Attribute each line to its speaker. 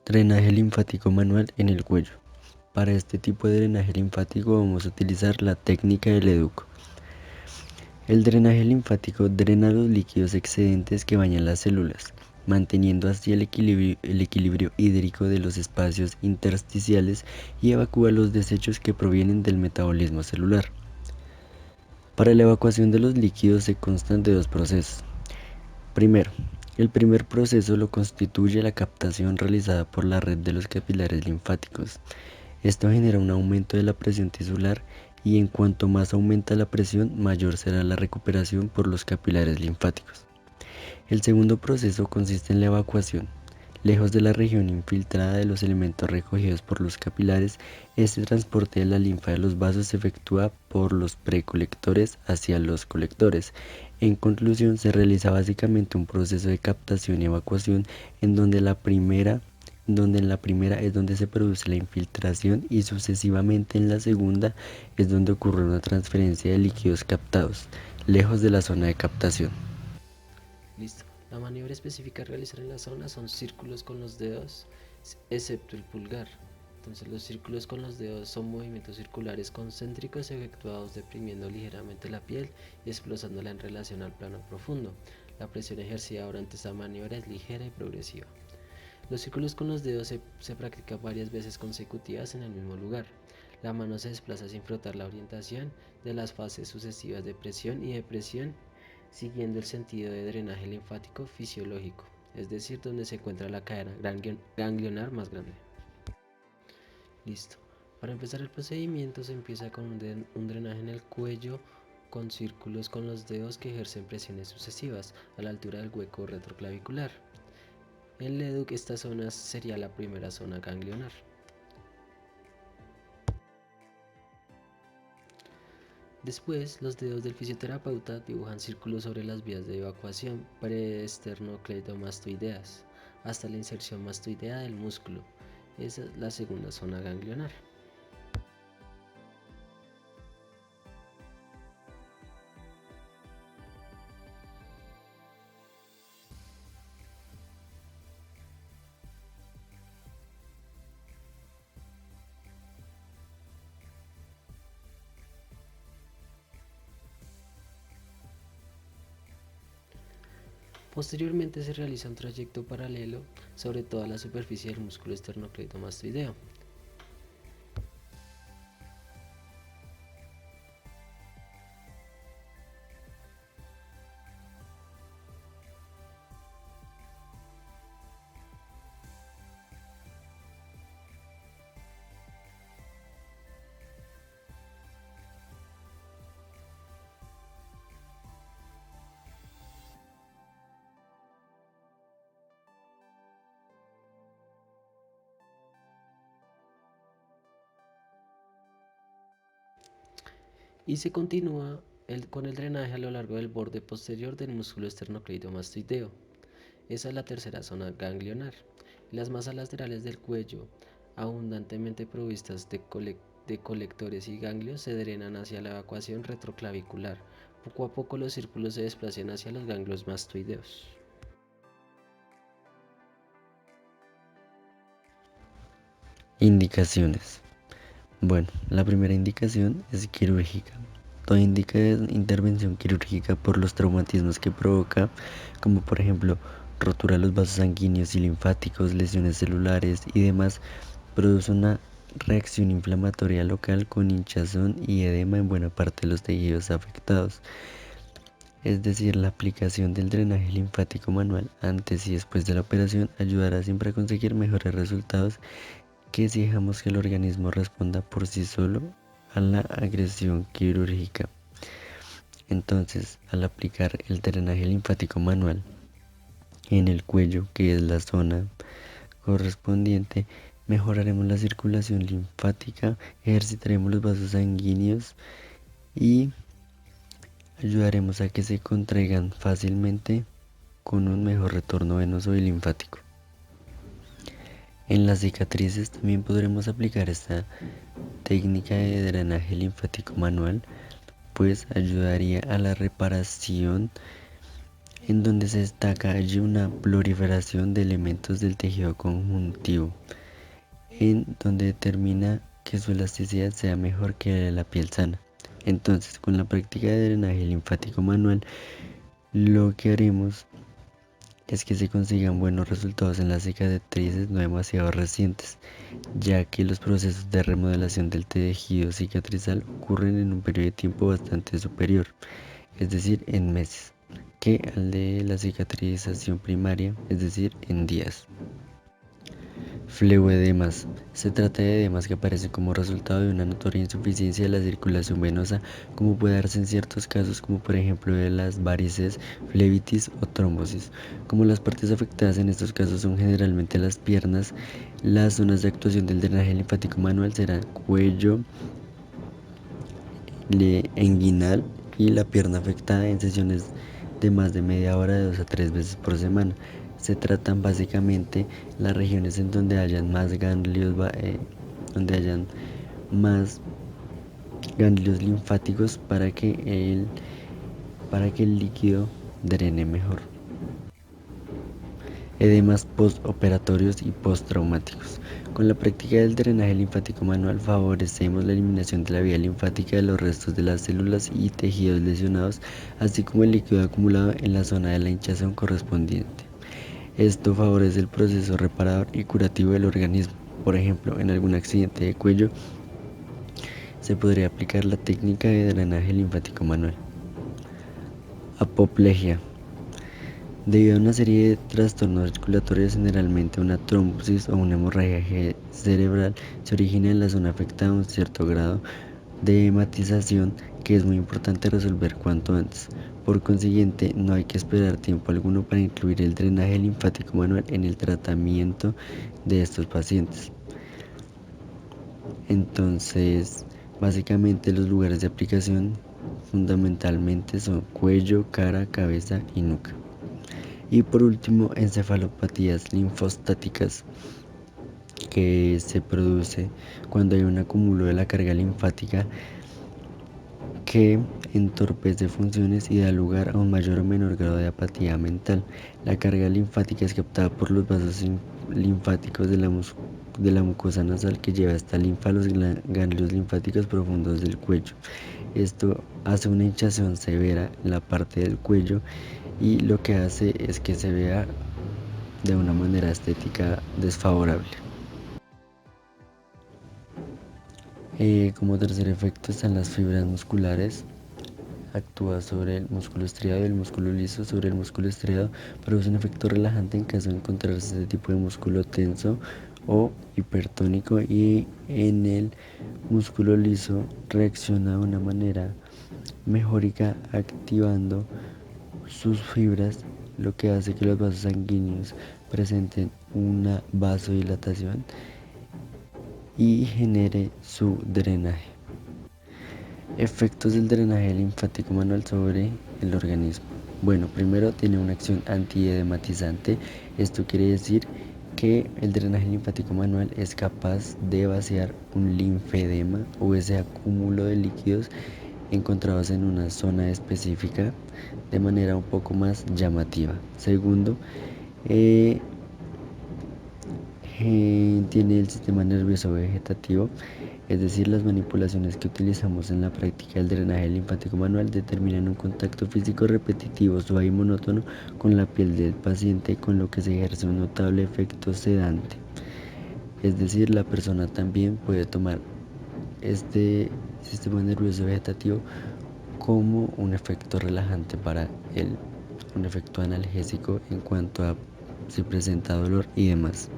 Speaker 1: Drenaje linfático manual en el cuello. Para este tipo de drenaje linfático vamos a utilizar la técnica del EDUC. El drenaje linfático drena los líquidos excedentes que bañan las células, manteniendo así el equilibrio hídrico de los espacios intersticiales y evacúa los desechos que provienen del metabolismo celular. Para la evacuación de los líquidos se constan de dos procesos. Primero, el primer proceso lo constituye la captación realizada por la red de los capilares linfáticos. Esto genera un aumento de la presión tisular y en cuanto más aumenta la presión, mayor será la recuperación por los capilares linfáticos. El segundo proceso consiste en la evacuación. Lejos de la región infiltrada de los elementos recogidos por los capilares, este transporte de la linfa de los vasos se efectúa por los precolectores hacia los colectores. En conclusión, se realiza básicamente un proceso de captación y evacuación en donde en la primera es donde se produce la infiltración y sucesivamente en la segunda es donde ocurre una transferencia de líquidos captados, lejos de la zona de captación.
Speaker 2: Listo. La maniobra específica a realizar en la zona son círculos con los dedos, excepto el pulgar. Entonces los círculos con los dedos son movimientos circulares concéntricos efectuados deprimiendo ligeramente la piel y desplazándola en relación al plano profundo. La presión ejercida durante esta maniobra es ligera y progresiva. Los círculos con los dedos se practican varias veces consecutivas en el mismo lugar. La mano se desplaza sin frotar la orientación de las fases sucesivas de presión y depresión, siguiendo el sentido de drenaje linfático fisiológico, es decir, donde se encuentra la cadena ganglionar más grande. Listo. Para empezar el procedimiento se empieza con un drenaje en el cuello con círculos con los dedos que ejercen presiones sucesivas a la altura del hueco retroclavicular. En LEDUC esta zona sería la primera zona ganglionar. Después, los dedos del fisioterapeuta dibujan círculos sobre las vías de evacuación preesternocleidomastoideas hasta la inserción mastoidea del músculo. Esa es la segunda zona ganglionar. Posteriormente se realiza un trayecto paralelo sobre toda la superficie del músculo esternocleidomastoideo. Y se continúa con el drenaje a lo largo del borde posterior del músculo esternocleidomastoideo. Esa es la tercera zona ganglionar. Las masas laterales del cuello, abundantemente provistas de colectores y ganglios, se drenan hacia la evacuación retroclavicular. Poco a poco los círculos se desplazan hacia los ganglios mastoideos.
Speaker 1: Indicaciones. Bueno, la primera indicación es quirúrgica. Todo indica intervención quirúrgica por los traumatismos que provoca, como por ejemplo rotura de los vasos sanguíneos y linfáticos, lesiones celulares y demás, produce una reacción inflamatoria local con hinchazón y edema en buena parte de los tejidos afectados. Es decir, la aplicación del drenaje linfático manual antes y después de la operación ayudará siempre a conseguir mejores resultados que si dejamos que el organismo responda por sí solo a la agresión quirúrgica. Entonces, al aplicar el drenaje linfático manual en el cuello, que es la zona correspondiente, mejoraremos la circulación linfática, ejercitaremos los vasos sanguíneos y ayudaremos a que se contraigan fácilmente con un mejor retorno venoso y linfático. En las cicatrices también podremos aplicar esta técnica de drenaje linfático manual, pues ayudaría a la reparación en donde se destaca allí una proliferación de elementos del tejido conjuntivo, en donde determina que su elasticidad sea mejor que la de la piel sana. Entonces, con la práctica de drenaje linfático manual, lo que haremos es que se consigan buenos resultados en las cicatrices no demasiado recientes, ya que los procesos de remodelación del tejido cicatrizal ocurren en un periodo de tiempo bastante superior, es decir, en meses, que al de la cicatrización primaria, es decir, en días. Fleboedemas. Se trata de edemas que aparecen como resultado de una notoria insuficiencia de la circulación venosa, como puede darse en ciertos casos, como por ejemplo de las varices, flebitis o trombosis. Como las partes afectadas en estos casos son generalmente las piernas, las zonas de actuación del drenaje linfático manual serán cuello, inguinal y la pierna afectada en sesiones de más de media hora de 2 a 3 veces por semana. Se tratan básicamente las regiones en donde hayan más ganglios, donde hayan más ganglios linfáticos para que el líquido drene mejor. Edemas postoperatorios y postraumáticos. Con la práctica del drenaje linfático manual favorecemos la eliminación de la vía linfática de los restos de las células y tejidos lesionados, así como el líquido acumulado en la zona de la hinchazón correspondiente. Esto favorece el proceso reparador y curativo del organismo. Por ejemplo, en algún accidente de cuello se podría aplicar la técnica de drenaje linfático manual. Apoplejía. Debido a una serie de trastornos circulatorios, generalmente una trombosis o una hemorragia cerebral se origina en la zona afectada a un cierto grado de hematización que es muy importante resolver cuanto antes. Por consiguiente, no hay que esperar tiempo alguno para incluir el drenaje linfático manual en el tratamiento de estos pacientes. Entonces, básicamente los lugares de aplicación fundamentalmente son cuello, cara, cabeza y nuca. Y por último, encefalopatías linfostáticas, que se produce cuando hay un acúmulo de la carga linfática que entorpece funciones y da lugar a un mayor o menor grado de apatía mental. La carga linfática es captada por los vasos linfáticos de la mucosa nasal que lleva esta linfa a los ganglios linfáticos profundos del cuello. Esto hace una hinchazón severa en la parte del cuello y lo que hace es que se vea de una manera estética desfavorable. Como tercer efecto están las fibras musculares. Actúa sobre el músculo estriado y el músculo liso. Sobre el músculo estriado produce un efecto relajante en caso de encontrarse este tipo de músculo tenso o hipertónico, y en el músculo liso reacciona de una manera mejorica activando sus fibras, lo que hace que los vasos sanguíneos presenten una vasodilatación y genere su drenaje. Efectos del drenaje linfático manual sobre el organismo. Bueno, primero tiene una acción antiedematizante. Esto quiere decir que el drenaje linfático manual es capaz de vaciar un linfedema o ese acúmulo de líquidos encontrados en una zona específica de manera un poco más llamativa. Segundo, tiene el sistema nervioso vegetativo, es decir, las manipulaciones que utilizamos en la práctica del drenaje linfático manual determinan un contacto físico repetitivo, suave y monótono con la piel del paciente, con lo que se ejerce un notable efecto sedante. Es decir, la persona también puede tomar este sistema nervioso vegetativo como un efecto relajante para él, un efecto analgésico en cuanto a si presenta dolor y demás.